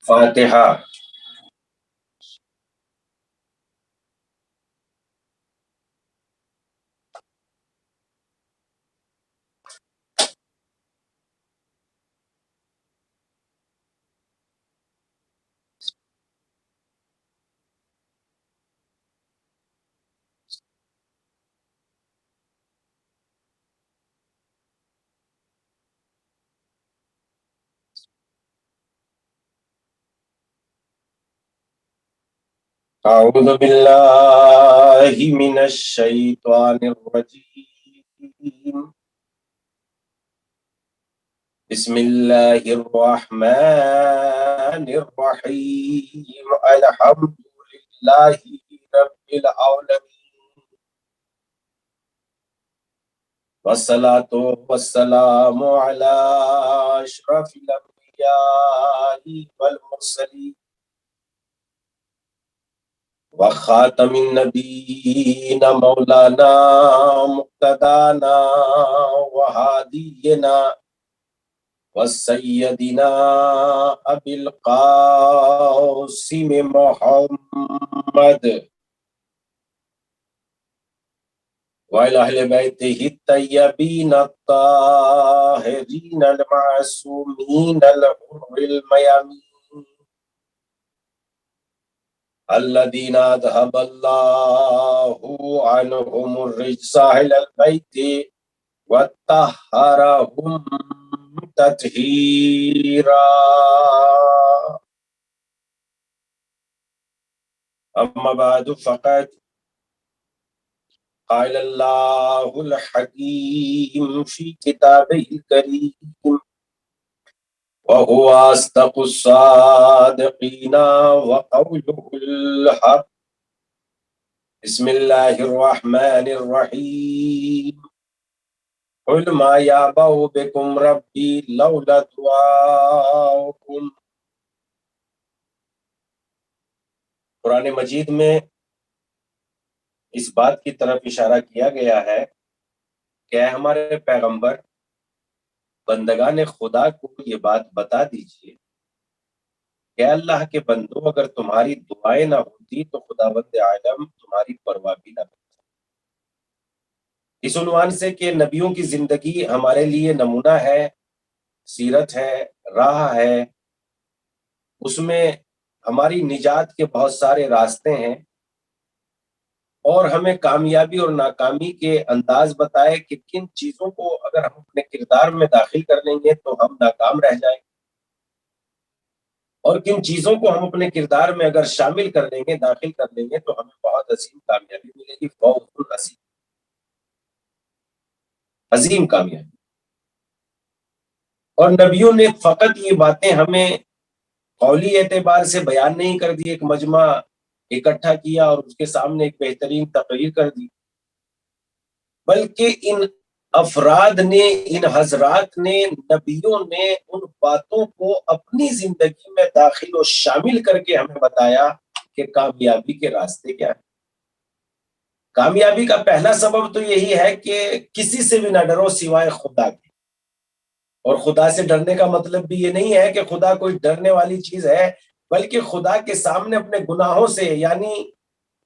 فاتحہ۔ اعوذ باللہ من الشیطان الرجیم، بسم اللہ الرحمن الرحیم، الحمد للہ رب العالمین، والصلاة والسلام علی اشرف الانبیاء والمرسلین وخاتم النبیین مولانا مقتدانا وہادینا وسیدنا ابی القاسم محمد وعلی اہل بیتہ الطیبین الطاہرین المعصومین الغر المیامین الذین اذهب اللہ عنہم الرجس اہل البیت وطہرہم تطہیرا۔ اما بعد فقد قال اللہ الحکیم فی کتابہ الکریم وهو أصدق الصادقين وقوله الحق۔ بسم اللہ الرحمن الرحیم، قل ما يعبأ بكم ربي لولا دعاؤكم۔ قرآن مجید میں اس بات کی طرف اشارہ کیا گیا ہے کہ اے ہمارے پیغمبر، بندگان خدا کو یہ بات بتا دیجئے کہ اللہ کے بندو، اگر تمہاری دعائیں نہ ہوتی تو خداوند عالم تمہاری پرواہ بھی نہ کرتا۔ اس عنوان سے کہ نبیوں کی زندگی ہمارے لیے نمونہ ہے، سیرت ہے، راہ ہے، اس میں ہماری نجات کے بہت سارے راستے ہیں، اور ہمیں کامیابی اور ناکامی کے انداز بتائے کہ کن چیزوں کو اگر ہم اپنے کردار میں داخل کر لیں گے تو ہم ناکام رہ جائیں گے، اور کن چیزوں کو ہم اپنے کردار میں اگر شامل کر لیں گے، داخل کر لیں گے تو ہمیں بہت عظیم کامیابی ملے گی، فوز عظیم، عظیم کامیابی۔ اور نبیوں نے فقط یہ باتیں ہمیں قولی اعتبار سے بیان نہیں کر دی، ایک مجمع اکٹھا کیا اور اس کے سامنے ایک بہترین تقریر کر دی، بلکہ ان افراد نے، ان حضرات نے، نبیوں نے ان باتوں کو اپنی زندگی میں داخل و شامل کر کے ہمیں بتایا کہ کامیابی کے راستے کیا ہیں۔ کامیابی کا پہلا سبب تو یہی ہے کہ کسی سے بھی نہ ڈرو سوائے خدا کے۔ اور خدا سے ڈرنے کا مطلب بھی یہ نہیں ہے کہ خدا کوئی ڈرنے والی چیز ہے، بلکہ خدا کے سامنے اپنے گناہوں سے، یعنی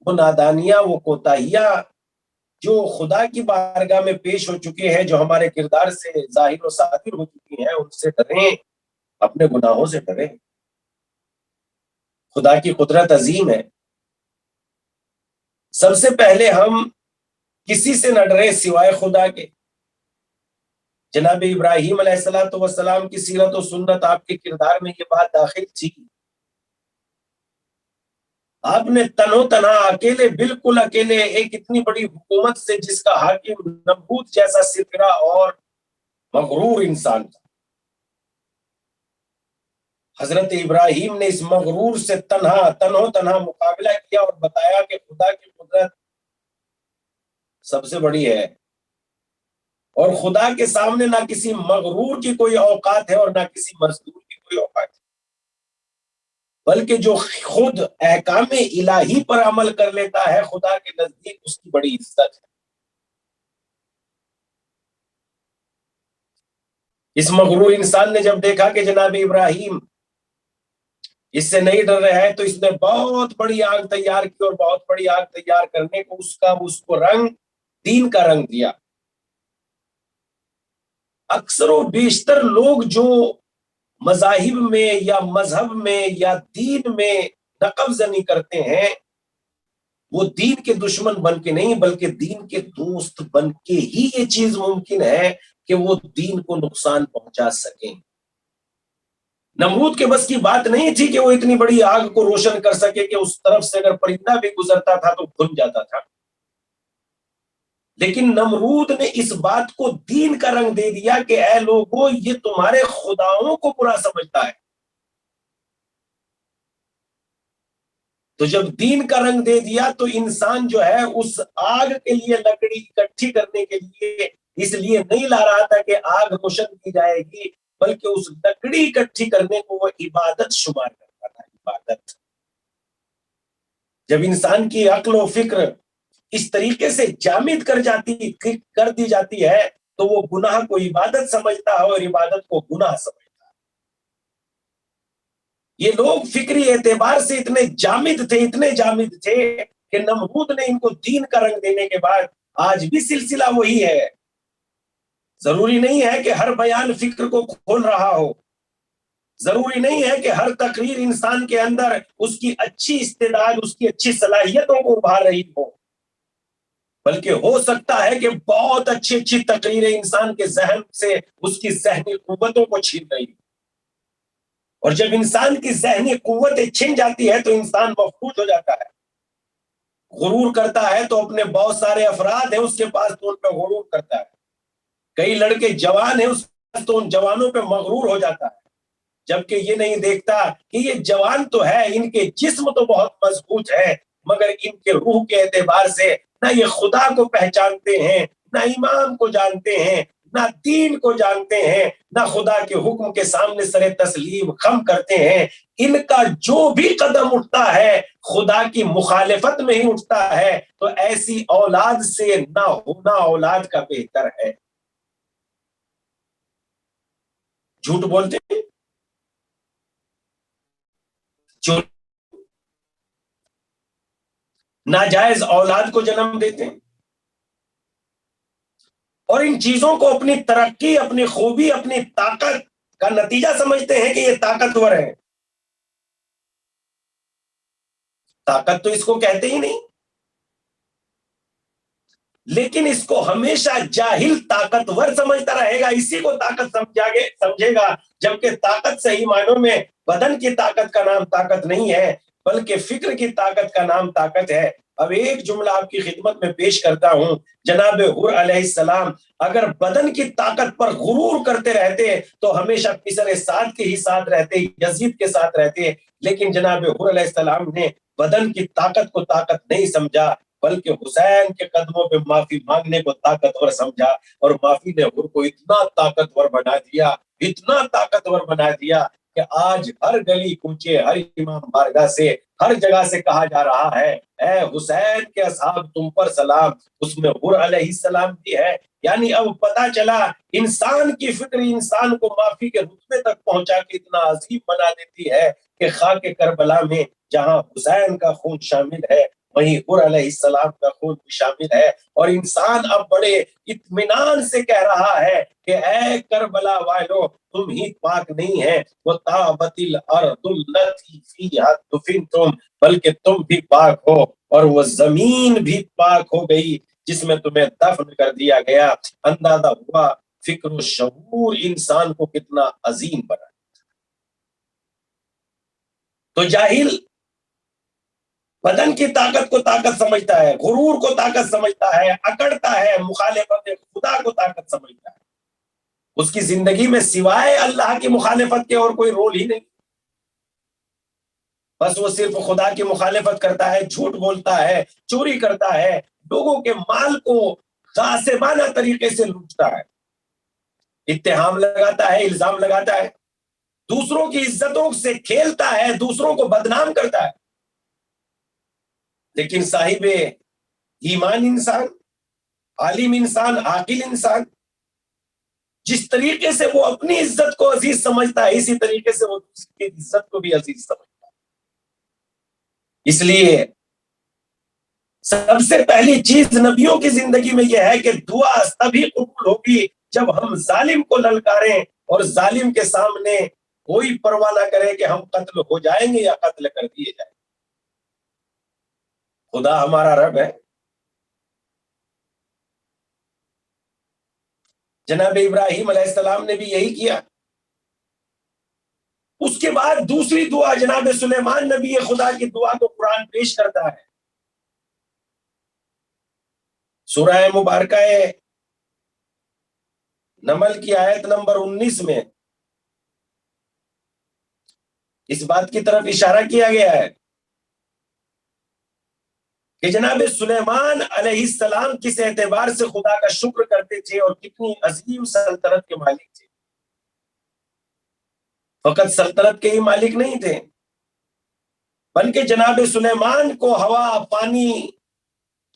وہ نادانیاں، وہ کوتاہیاں جو خدا کی بارگاہ میں پیش ہو چکے ہیں، جو ہمارے کردار سے ظاہر و صادر ہو چکی ہیں، ان سے ڈریں، اپنے گناہوں سے ڈریں۔ خدا کی قدرت عظیم ہے۔ سب سے پہلے ہم کسی سے نہ ڈریں سوائے خدا کے۔ جناب ابراہیم علیہ السلام کی سیرت و سنت، آپ کے کردار میں یہ بات داخل تھی۔ آپ نے تنو تنہا اکیلے، بالکل اکیلے، ایک اتنی بڑی حکومت سے جس کا حاکم نمرود جیسا سرکرا اور مغرور انسان تھا، حضرت ابراہیم نے اس مغرور سے تنہا مقابلہ کیا اور بتایا کہ خدا کی قدرت سب سے بڑی ہے، اور خدا کے سامنے نہ کسی مغرور کی کوئی اوقات ہے اور نہ کسی مزدور کی کوئی اوقات ہے، بلکہ جو خود احکام الہی پر عمل کر لیتا ہے، خدا کے نزدیک اس کی بڑی عزت ہے۔ اس مغرور انسان نے جب دیکھا کہ جناب ابراہیم اس سے نہیں ڈر رہا ہے تو اس نے بہت بڑی آگ تیار کی اور بہت بڑی آگ تیار کرنے کو اس کو رنگ دین کا رنگ دیا. اکثر و بیشتر لوگ جو مذاہب میں یا مذہب میں یا دین میں نقب زنی کرتے ہیں وہ دین کے دشمن بن کے نہیں بلکہ دین کے دوست بن کے ہی یہ چیز ممکن ہے کہ وہ دین کو نقصان پہنچا سکیں. نمرود کے بس کی بات نہیں تھی کہ وہ اتنی بڑی آگ کو روشن کر سکے کہ اس طرف سے اگر پرندہ بھی گزرتا تھا تو بھن جاتا تھا. لیکن نمرود نے اس بات کو دین کا رنگ دے دیا کہ اے لوگوں یہ تمہارے خداؤں کو برا سمجھتا ہے. تو جب دین کا رنگ دے دیا تو انسان جو ہے اس آگ کے لیے لکڑی اکٹھی کرنے کے لیے اس لیے نہیں لا رہا تھا کہ آگ روشن کی جائے گی بلکہ اس لکڑی اکٹھی کرنے کو وہ عبادت شمار کرتا تھا. عبادت جب انسان کی عقل و فکر اس طریقے سے جامد کر دی جاتی ہے تو وہ گناہ کو عبادت سمجھتا ہے اور عبادت کو گناہ سمجھتا ہے. یہ لوگ فکری اعتبار سے اتنے جامد تھے کہ نمرود نے ان کو دین کا رنگ دینے کے بعد آج بھی سلسلہ وہی ہے. ضروری نہیں ہے کہ ہر بیان فکر کو کھول رہا ہو. ضروری نہیں ہے کہ ہر تقریر انسان کے اندر اس کی اچھی استعداد اس کی اچھی صلاحیتوں کو ابھار رہی ہو بلکہ ہو سکتا ہے کہ بہت اچھی تقریریں انسان کے ذہن سے اس کی ذہنی قوتوں کو چھین رہی ہو. اور جب انسان کی ذہنی قوتیں چھن جاتی ہے تو انسان مفلوج ہو جاتا ہے. غرور کرتا ہے تو اپنے بہت سارے افراد ہیں اس کے پاس تو ان پہ غرور کرتا ہے. کئی لڑکے جوان ہیں اس پاس تو ان جوانوں پہ مغرور ہو جاتا ہے جبکہ یہ نہیں دیکھتا کہ یہ جوان تو ہے ان کے جسم تو بہت مضبوط ہے مگر ان کے روح کے اعتبار سے نہ یہ خدا کو پہچانتے ہیں نہ ایمان کو جانتے ہیں نہ دین کو جانتے ہیں نہ خدا کے حکم کے سامنے سر تسلیم خم کرتے ہیں. ان کا جو بھی قدم اٹھتا ہے خدا کی مخالفت میں ہی اٹھتا ہے تو ایسی اولاد سے نہ ہونا اولاد کا بہتر ہے. جھوٹ بولتے ہیں جو ناجائز اولاد کو جنم دیتے ہیں اور ان چیزوں کو اپنی ترقی اپنی خوبی اپنی طاقت کا نتیجہ سمجھتے ہیں کہ یہ طاقتور ہے. طاقت تو اس کو کہتے ہی نہیں لیکن اس کو ہمیشہ جاہل طاقتور سمجھتا رہے گا. اسی کو طاقت سمجھے گا جبکہ طاقت صحیح معنوں میں بدن کی طاقت کا نام طاقت نہیں ہے بلکہ فکر کی طاقت کا نام طاقت ہے. اب ایک جملہ آپ کی خدمت میں پیش کرتا ہوں. جناب حر علیہ السلام اگر بدن کی طاقت پر غرور کرتے رہتے تو ہمیشہ پسر سعد کے ہی ساتھ رہتے یزید کے ساتھ رہتے لیکن جناب حر علیہ السلام نے بدن کی طاقت کو طاقت نہیں سمجھا بلکہ حسین کے قدموں پہ معافی مانگنے کو طاقتور سمجھا اور معافی نے حر کو اتنا طاقتور بنا دیا کہ آج ہر گلی کوچے ہر امام بارگاہ سے ہر جگہ سے کہا جا رہا ہے اے حسین کے اصحاب تم پر سلام. اس میں حر علیہ السلام بھی ہے. یعنی اب پتا چلا انسان کی فکر انسان کو معافی کے رتبے تک پہنچا کے اتنا عظیم بنا دیتی ہے کہ خاک کربلا میں جہاں حسین کا خون شامل ہے وہیں حر علیہ السلام کا خون بھی شامل ہے اور انسان اب بڑے اطمینان سے کہہ رہا ہے کہ اے کربلا والو تم ہی پاک نہیں ہے وَطَابَتِ الْأَرْضُ الَّتِي فِيهَا دُفِنْتُمْ بلکہ تم بھی پاک ہو اور وہ زمین بھی پاک ہو گئی جس میں تمہیں دفن کر دیا گیا. اندازہ ہوا فکر و شعور انسان کو کتنا عظیم بنا. تو جاہل بدن کی طاقت کو طاقت سمجھتا ہے غرور کو طاقت سمجھتا ہے اکڑتا ہے مخالفت خدا کو طاقت سمجھتا ہے. اس کی زندگی میں سوائے اللہ کی مخالفت کے اور کوئی رول ہی نہیں. بس وہ صرف خدا کی مخالفت کرتا ہے جھوٹ بولتا ہے چوری کرتا ہے لوگوں کے مال کو غاصبانہ طریقے سے لوٹتا ہے اتہام لگاتا ہے الزام لگاتا ہے دوسروں کی عزتوں سے کھیلتا ہے دوسروں کو بدنام کرتا ہے. لیکن صاحب ایمان انسان عالم انسان عاقل انسان جس طریقے سے وہ اپنی عزت کو عزیز سمجھتا ہے اسی طریقے سے وہ دوسری کی عزت کو بھی عزیز سمجھتا ہے. اس لیے سب سے پہلی چیز نبیوں کی زندگی میں یہ ہے کہ دعا تبھی قبول ہوگی جب ہم ظالم کو للکاریں اور ظالم کے سامنے کوئی پرواہ نہ کرے کہ ہم قتل ہو جائیں گے یا قتل کر دیے جائیں. خدا ہمارا رب ہے. جناب ابراہیم علیہ السلام نے بھی یہی کیا. اس کے بعد دوسری دعا جناب سلیمان نبی خدا کی دعا کو قرآن پیش کرتا ہے. سورہ مبارکہ نمل کی آیت نمبر 19 میں اس بات کی طرف اشارہ کیا گیا ہے کہ جناب سلیمان علیہ السلام کس اعتبار سے خدا کا شکر کرتے تھے اور کتنی عظیم سلطنت کے مالک تھے. فقط سلطنت کے ہی مالک نہیں تھے بلکہ جناب سلیمان کو ہوا، پانی،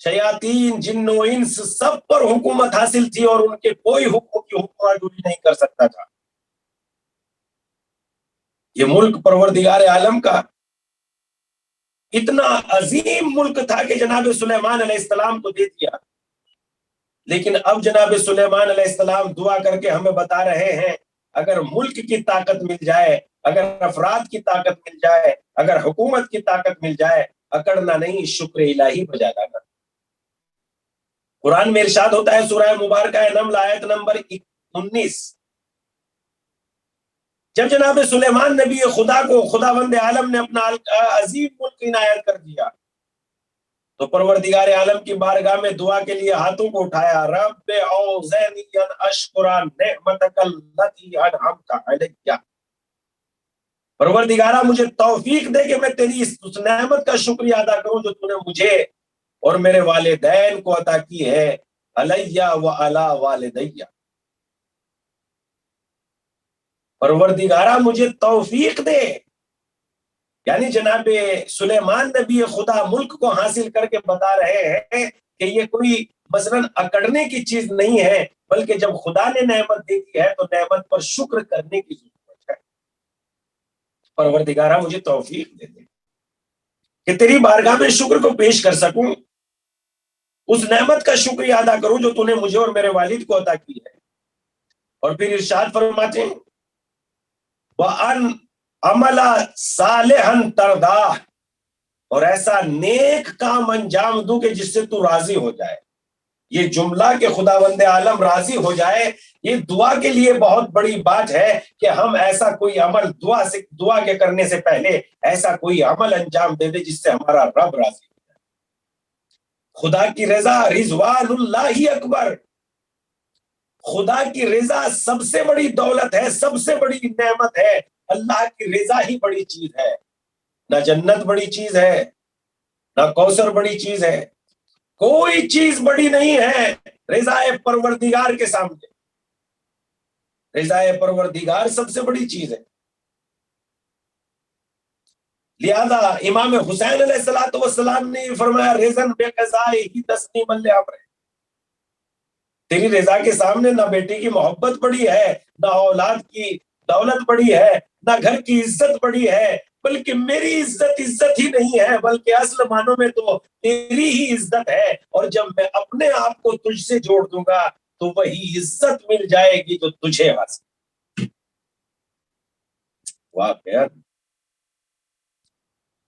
شیاطین، جن و انس سب پر حکومت حاصل تھی اور ان کے کوئی حکم کی حکم عدولی نہیں کر سکتا تھا. یہ ملک پروردگار عالم کا اتنا عظیم ملک تھا کہ جناب سلیمان علیہ السلام کو دے دیا. لیکن اب جناب سلیمان علیہ السلام دعا کر کے ہمیں بتا رہے ہیں اگر ملک کی طاقت مل جائے، اگر افراد کی طاقت مل جائے، اگر حکومت کی طاقت مل جائے، اکڑنا نہیں، شکر الہی بجا لانا. قرآن میں ارشاد ہوتا ہے سورہ مبارکہ نمل آیت نمبر 19، جب جناب سلیمان نبی خدا کو خداوند عالم نے اپنا عظیم ملک عنایت کر دیا تو پروردگار عالم کی بارگاہ میں دعا کے لیے ہاتھوں کو اٹھایا. رب اوزعنی ان اشکر نعمتک التی انعمت علی، پروردگارہ مجھے توفیق دے کہ میں تیری اس نعمت کا شکریہ ادا کروں جو تو نے مجھے اور میرے والدین کو عطا کی ہے. علیہ وعلی والدیہ، پروردگارہ مجھے توفیق دے. یعنی جناب سلیمان نبی خدا ملک کو حاصل کر کے بتا رہے ہیں کہ یہ کوئی مثلاً اکڑنے کی چیز نہیں ہے، بلکہ جب خدا نے نعمت دی ہے تو نعمت پر شکر کرنے کی ضرورت ہے. پروردگارہ مجھے توفیق دے دے کہ تیری بارگاہ میں شکر کو پیش کر سکوں، اس نعمت کا شکریہ ادا کروں جو تو نے مجھے اور میرے والد کو عطا کی ہے. اور پھر ارشاد فرماتے ہیں وَأَنْ عَمَلَ صَالِحًا تَرْضَاهُ، اور ایسا نیک کام انجام دوں کہ جس سے تو راضی ہو جائے. یہ جملہ کہ خداوند عالم راضی ہو جائے، یہ دعا کے لیے بہت بڑی بات ہے کہ ہم ایسا کوئی عمل دعا کے کرنے سے پہلے ایسا کوئی عمل انجام دے دے جس سے ہمارا رب راضی ہو جائے. خدا کی رضا، رضوان اللہ اکبر، خدا کی رضا سب سے بڑی دولت ہے، سب سے بڑی نعمت ہے. اللہ کی رضا ہی بڑی چیز ہے. نہ جنت بڑی چیز ہے، نہ کوثر بڑی چیز ہے، کوئی چیز بڑی نہیں ہے رضا پروردگار کے سامنے. رضا پروردگار سب سے بڑی چیز ہے. لہذا امام حسین علیہ السلام نے فرمایا رضن بے قضاء ہی تسلیم لامر، تیری رضا کے سامنے نہ بیٹی کی محبت بڑی ہے، نہ اولاد کی دولت بڑی ہے، نہ گھر کی عزت بڑی ہے، بلکہ میری عزت ہی نہیں ہے، بلکہ اصل معنوں میں تو تیری ہی عزت ہے. اور جب میں اپنے آپ کو تجھ سے جوڑ دوں گا تو وہی عزت مل جائے گی جو تجھے حاصل. واہ یار،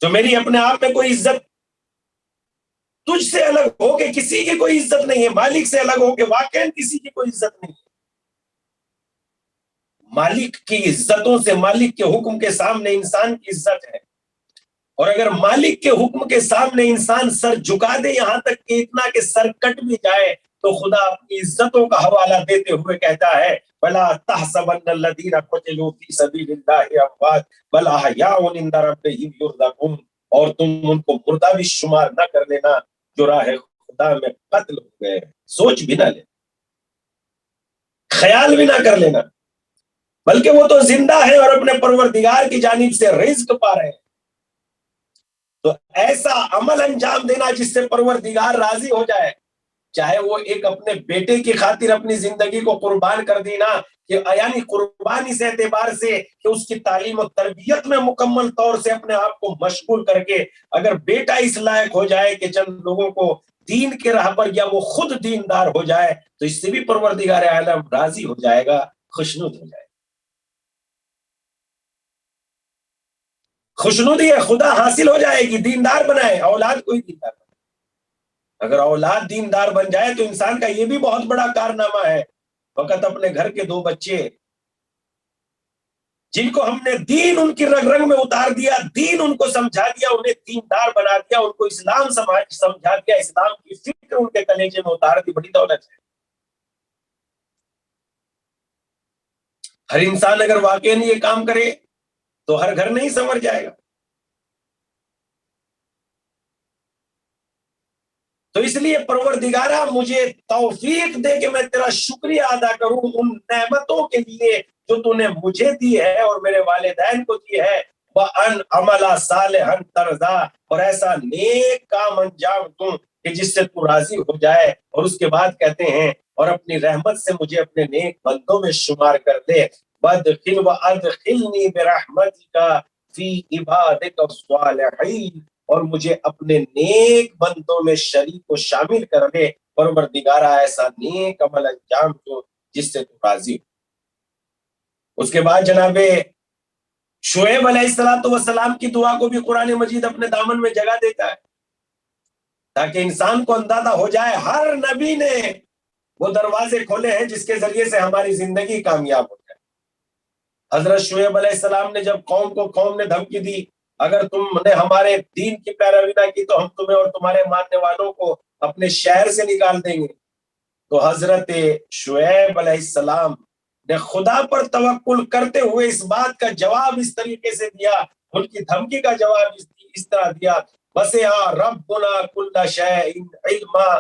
جو میری اپنے آپ میں کوئی عزت تجھ سے الگ ہو کے کسی کی کوئی عزت نہیں ہے، مالک سے الگ ہو کے واقعی کسی کی کوئی عزت نہیں ہے. مالک کی عزتوں سے، مالک کے حکم کے سامنے انسان کی عزت ہے. اور اگر مالک کے حکم کے سامنے انسان سر جھکا دے یہاں تک کہ اتنا کہ سر کٹ بھی جائے تو خدا اپنی عزتوں کا حوالہ دیتے ہوئے کہتا ہے بلا تحسبن الذین قتلوا فی سبیل اللہ اموات بل احیاء عند ربہم یرزقون، اور تم ان کو مردہ بھی شمار نہ کر لینا جو راہ خدا میں قتل ہو گئے. سوچ بھی نہ لے، خیال بھی نہ کر لینا، بلکہ وہ تو زندہ ہے اور اپنے پروردگار کی جانب سے رزق پا رہے ہیں. تو ایسا عمل انجام دینا جس سے پروردگار راضی ہو جائے، چاہے وہ ایک اپنے بیٹے کی خاطر اپنی زندگی کو قربان کر دی نا، کہ یعنی قربان اس اعتبار سے کہ اس کی تعلیم و تربیت میں مکمل طور سے اپنے آپ کو مشغول کر کے اگر بیٹا اس لائق ہو جائے کہ چند لوگوں کو دین کے راہ پر یا وہ خود دیندار ہو جائے تو اس سے بھی پروردگار عالم راضی ہو جائے گا، خوشنود ہو جائے گا۔ خوشنودی خدا حاصل ہو جائے گی، دیندار بنائے اولاد کوئی دیندار بنائے۔ اگر اولاد دیندار بن جائے تو انسان کا یہ بھی بہت بڑا کارنامہ ہے۔ وقت اپنے گھر کے 2 بچے جن کو ہم نے دین ان کی رگ رگ میں اتار دیا، دین ان کو سمجھا دیا، انہیں دیندار بنا دیا، ان کو اسلام سمجھا دیا، اسلام کی فکر ان کے کلیجے میں اتار دی، بڑی دولت ہے۔ ہر انسان اگر واقعی یہ کام کرے تو ہر گھر نہیں سنور جائے گا۔ تو اس لیے پروردگارہ مجھے توفیق دے کہ میں تیرا شکریہ ادا کروں ان نعمتوں کے لیے جو تو نے مجھے دی ہے اور میرے والدین کو دی ہے، وَأَنْ عَمَلَ صَالِحًا تَرْضَىٰ، اور ایسا نیک کام انجام دوں کہ جس سے تو راضی ہو جائے۔ اور اس کے بعد کہتے ہیں اور اپنی رحمت سے مجھے اپنے نیک بندوں میں شمار کر دے، وَادْخِلْ وَأَدْخِلْنِي بِرَحْمَتِكَ فِي عِبَادِكَ الصَّالِحِينَ، اور مجھے اپنے نیک بندوں میں شریک کو شامل کر لے، پروردگارہ ایسا نیک عمل انجام دو جس سے تو راضی ہو۔ اس کے بعد جناب شعیب علیہ السلام کی دعا کو بھی قرآن مجید اپنے دامن میں جگہ دیتا ہے تاکہ انسان کو اندازہ ہو جائے ہر نبی نے وہ دروازے کھولے ہیں جس کے ذریعے سے ہماری زندگی کامیاب ہو جائے۔ حضرت شعیب علیہ السلام نے جب قوم نے دھمکی دی اگر تم نے ہمارے دین کی پیروی نہ کی تو ہم تمہیں اور تمہارے ماننے والوں کو اپنے شہر سے نکال دیں گے، تو حضرت شعیب علیہ السلام نے خدا پر توکل کرتے ہوئے اس بات کا جواب اس طریقے سے دیا، ان کی دھمکی کا جواب اس طرح دیا، وَسِعَ رَبُّنَا كُلَّ شَيْءٍ عِلْمًا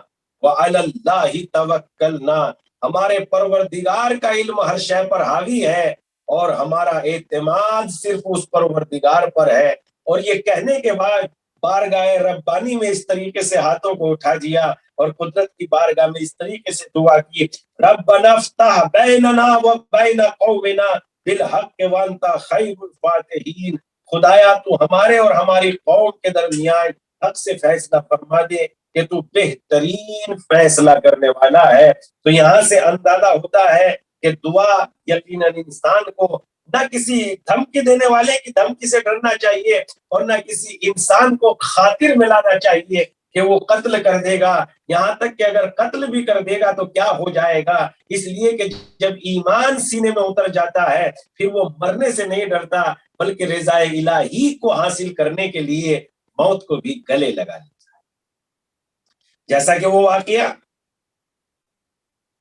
وَعَلَى اللَّهِ تَوَكَّلْنَا، ہمارے پروردگار کا علم ہر شے پر حاوی ہے اور ہمارا اعتماد صرف اس پروردگار پر ہے۔ اور یہ کہنے کے بعد بارگاہ ربانی میں اس طریقے سے ہاتھوں کو اٹھا دیا اور قدرت کی بارگاہ میں اس طریقے سے دعا کی، ربنا افتح بیننا وبین قومنا بالحق وانت خیر الفاتحین، خدایا تو ہمارے اور ہماری قوم کے درمیان حق سے فیصلہ فرما دے کہ تو بہترین فیصلہ کرنے والا ہے۔ تو یہاں سے اندازہ ہوتا ہے کہ دعا یقیناً انسان کو نہ کسی دھمکی دینے والے کی دھمکی سے ڈرنا چاہیے اور نہ کسی انسان کو خاطر میں لانا چاہیے کہ وہ قتل کر دے گا، یہاں تک کہ اگر قتل بھی کر دے گا تو کیا ہو جائے گا، اس لیے کہ جب ایمان سینے میں اتر جاتا ہے پھر وہ مرنے سے نہیں ڈرتا بلکہ رضا الہی کو حاصل کرنے کے لیے موت کو بھی گلے لگا لیتا ہے۔ جیسا کہ وہ واقعہ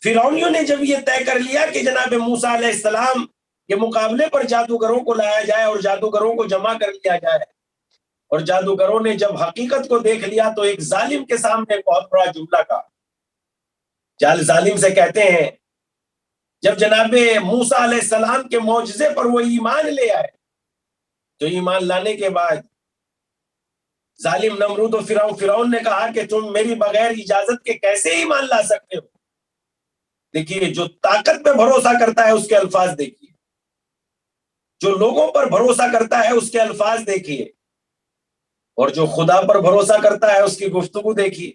فرعونیوں نے جب یہ طے کر لیا کہ جناب موسیٰ علیہ السلام کے مقابلے پر جادوگروں کو لایا جائے اور جادوگروں کو جمع کر لیا جائے، اور جادوگروں نے جب حقیقت کو دیکھ لیا تو ایک ظالم کے سامنے بہت بڑا جملہ کہا۔ ظالم سے کہتے ہیں جب جناب موسیٰ علیہ السلام کے معجزے پر وہ ایمان لے آئے تو ایمان لانے کے بعد ظالم نمرود و فرعون نے کہا کہ تم میری بغیر اجازت کے کیسے ایمان لا سکتے ہو؟ دیکھیے جو طاقت پہ بھروسہ کرتا ہے اس کے الفاظ دیکھیے، جو لوگوں پر بھروسہ کرتا ہے اس کے الفاظ دیکھیے، اور جو خدا پر بھروسہ کرتا ہے اس کی گفتگو دیکھیے۔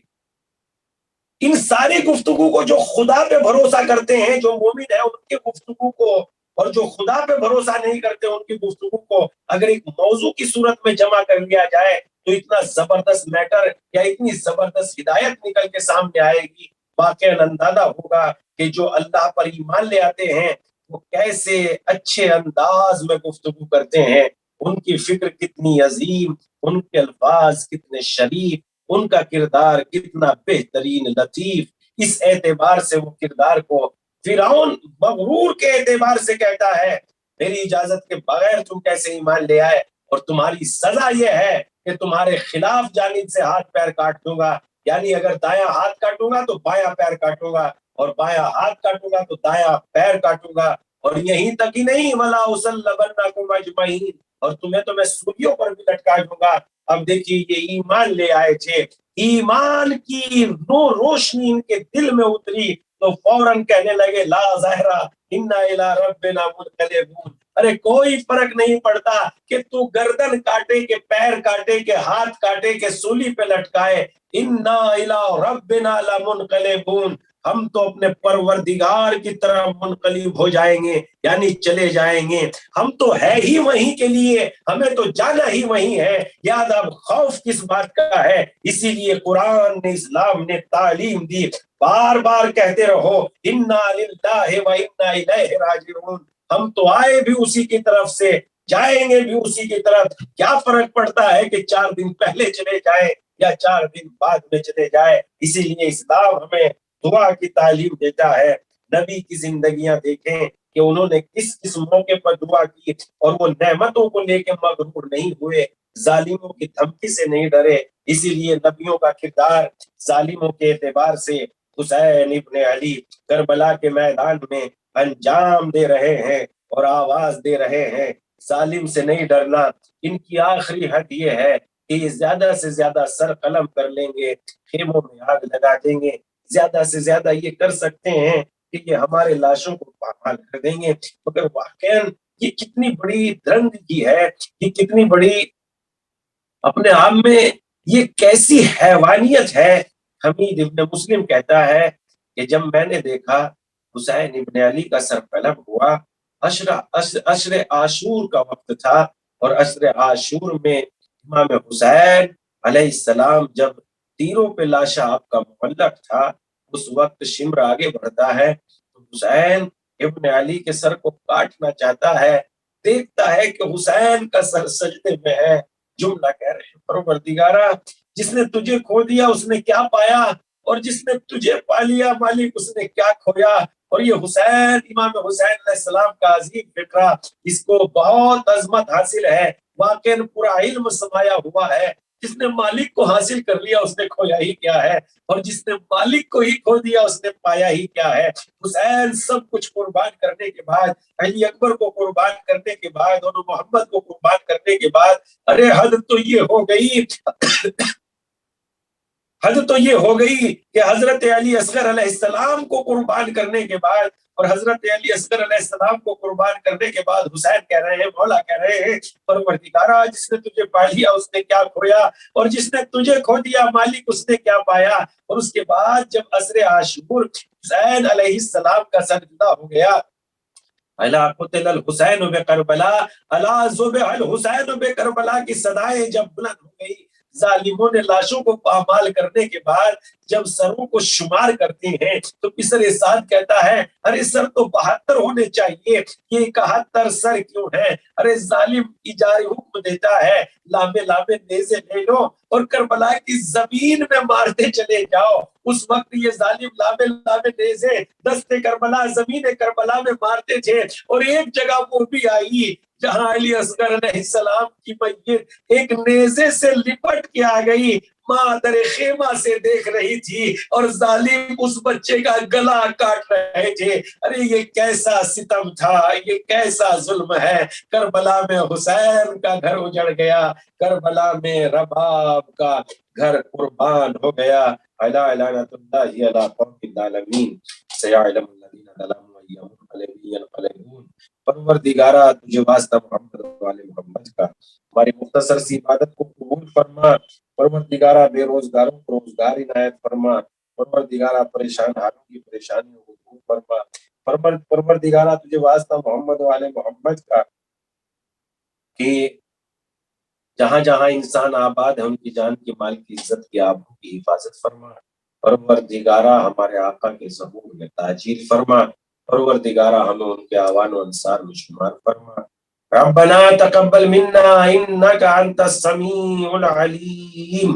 ان ساری گفتگو کو جو خدا پہ بھروسہ کرتے ہیں جو مومن ہے ان کی گفتگو کو، اور جو خدا پہ بھروسہ نہیں کرتے ان کی گفتگو کو اگر ایک موضوع کی صورت میں جمع کر لیا جائے تو اتنا زبردست میٹر یا اتنی زبردست ہدایت نکل کے سامنے آئے گی، واقعاً اندازہ ہوگا کہ جو اللہ پر ایمان لے آتے ہیں وہ کیسے اچھے انداز میں گفتگو کرتے ہیں، ان کی فکر کتنی عظیم، ان کے الفاظ کتنے شریف، ان کا کردار کتنا بہترین لطیف۔ اس اعتبار سے وہ کردار کو فرعون مغرور کے اعتبار سے کہتا ہے میری اجازت کے بغیر تم کیسے ایمان لے آئے، اور تمہاری سزا یہ ہے کہ تمہارے خلاف جانب سے ہاتھ پیر کاٹ دوں گا، یعنی اگر دایاں ہاتھ کاٹوں گا تو بایاں پیر کاٹوں گا، اور بایاں ہاتھ کاٹوں گا تو دایاں پیر کاٹوں گا، اور یہیں تک ہی نہیں وَلَا أُصَلَّبَنَّكُمْ أَجْمَعِينَ، اور تمہیں تو میں سولیوں پر بھی لٹکا دوں گا۔ اب دیکھیے یہ ایمان لے آئے تھے، ایمان کی نور روشنی ان کے دل میں اتری تو فوراً کہنے لگے لا ظاہرہ انا الی ربنا منقلبون. ارے کوئی فرق نہیں پڑتا کہ تو گردن کاٹے کہ پیر کاٹے کہ ہاتھ کاٹے کہ سولی پہ لٹکائے. انا الی ربنا لمنقلبون. ہم تو اپنے پروردگار کی طرح منقلب ہو جائیں گے یعنی چلے جائیں گے. ہم تو ہے ہی وہیں کے لیے, ہمیں تو جانا ہی وہیں ہے. یاد اب خوف کس بات کا ہے. اسی لیے قرآن نے اسلام نے تعلیم دی, بار بار کہتے رہو انا للہ و انا الیہ راجعون. ہم تو آئے بھی اسی کی طرف سے, جائیں گے بھی اسی کی طرف. کیا فرق پڑتا ہے کہ 4 دن پہلے چلے جائیں یا 4 دن بعد میں چلے جائے. اسی لیے اسلام ہمیں دعا کی تعلیم دیتا ہے. نبی کی زندگیاں دیکھیں کہ انہوں نے کس کس موقع پر دعا کی اور وہ نعمتوں کو لے کے مغرور نہیں ہوئے, ظالموں کی دھمکی سے نہیں ڈرے. اسی لیے نبیوں کا کردار ظالموں کے اعتبار سے حسین ابن علی کربلا کے میدان میں انجام دے رہے ہیں اور آواز دے رہے ہیں ظالم سے نہیں ڈرنا. ان کی آخری حد یہ ہے کہ یہ زیادہ سے زیادہ سر قلم کر لیں گے, خیموں میں آگ لگا دیں گے, زیادہ سے زیادہ یہ کر سکتے ہیں کہ یہ ہمارے لاشوں کو پامال کر دیں گے. مگر واقعا یہ کتنی بڑی درندگی ہے, یہ کتنی بڑی اپنے آپ میں یہ کیسی حیوانیت ہے. حمید ابن مسلم کہتا ہے کہ جب میں نے دیکھا حسین ابن علی کا سر قلم ہوا, عشر عاشور کا وقت تھا اور عشر عاشور میں امام حسین علیہ السلام جب تیروں پہ لاشا آپ کا معلق تھا, اس وقت شمر آگے بڑھتا ہے تو حسین ابن علی کے سر کو کاٹنا چاہتا ہے, دیکھتا ہے کہ حسین کا سر سجدے میں ہے. جملہ کہہ رہے ہیں پروردگارا جس نے تجھے کھو دیا اس نے کیا پایا, اور جس نے تجھے پا لیا مالک اس نے کیا کھویا. اور یہ حسین امام حسین علیہ السلام کا عظیم فکرہ, اس کو بہت عظمت حاصل ہے, واقعا پورا علم سمایا ہوا ہے. جس نے مالک کو حاصل کر لیا اس نے کھویا ہی کیا ہے, اور جس نے مالک کو ہی کھو دیا اس نے پایا ہی کیا ہے. حسین سب کچھ قربان کرنے کے بعد, علی اکبر کو قربان کرنے کے بعد, اور محمد کو قربان کرنے کے بعد, ارے حد تو یہ ہو گئی حد تو یہ ہو گئی کہ حضرت علی اصغر علیہ السلام کو قربان کرنے کے بعد, اور حضرت علی اصغر علیہ السلام کو قربان کرنے کے بعد حسین کہہ رہے ہیں, مولا کہہ رہے ہیں پروردگارا جس نے تجھے پا لیا اس نے کیا کھویا, اور جس نے تجھے کھو دیا مالک اس نے کیا پایا. اور اس کے بعد جب عصر عاشور حسین علیہ السلام کا سر جدا ہو گیا, الا قتل الحسین بکربلا الا ذبح الحسین بکربلا کی صدائیں جب بلند ہو گئی, ظالموں نے لاشوں کو پامال کرنے کے بعد جب سروں کو شمار کرتے ہیں تو پسر سعد کہتا ہے ارے سر تو 72 ہونے چاہیے, یہ 71 سر کیوں ہے. ارے ظالم اجارے حکم دیتا ہے لامے لامے نیزے لے لو اور کربلا کی زمین میں مارتے چلے جاؤ. اس وقت یہ ظالم لامے لامے نیزے دست کربلا زمین کربلا میں مارتے تھے, اور ایک جگہ وہ بھی آئی جہاں علی اصغر علیہ السلام کی میت ایک نیزے سے لپٹ کے آ گئی, ماں در خیمہ سے دیکھ رہی تھی اور ظالم اس بچے کا گلا کاٹ رہے تھے. ارے یہ کیسا ستم تھا, یہ کیسا ظلم ہے. کربلا میں حسین کا گھر اجڑ گیا, کربلا میں رباب کا گھر قربان ہو گیا. الا لعنۃ اللہ علی قوم الظالمین سیعلم الذین ظلموا ایہم ینقلبون. پروردگارا تجھے واسطہ محمد والے محمد کا ہماری مختصر سی عبادت کو قبول فرما. پروردگارا بے روزگاروں کو روزگار عنایت فرما. پروردگارا پریشان حالوں کی پریشانیوں کو دور فرما. پروردگارا تجھے واسطہ محمد والے محمد کا کہ جہاں جہاں انسان آباد ہے ان کی جان کی مال کی عزت کی آبرو کی حفاظت فرما. پروردگارا ہمارے آقا کے ظہور میں تاجیل فرما. پروردگارا ہمیں ان کے اعوان و انصار میں شمار فرما. ربنا تقبل منا انك انت السميع العليم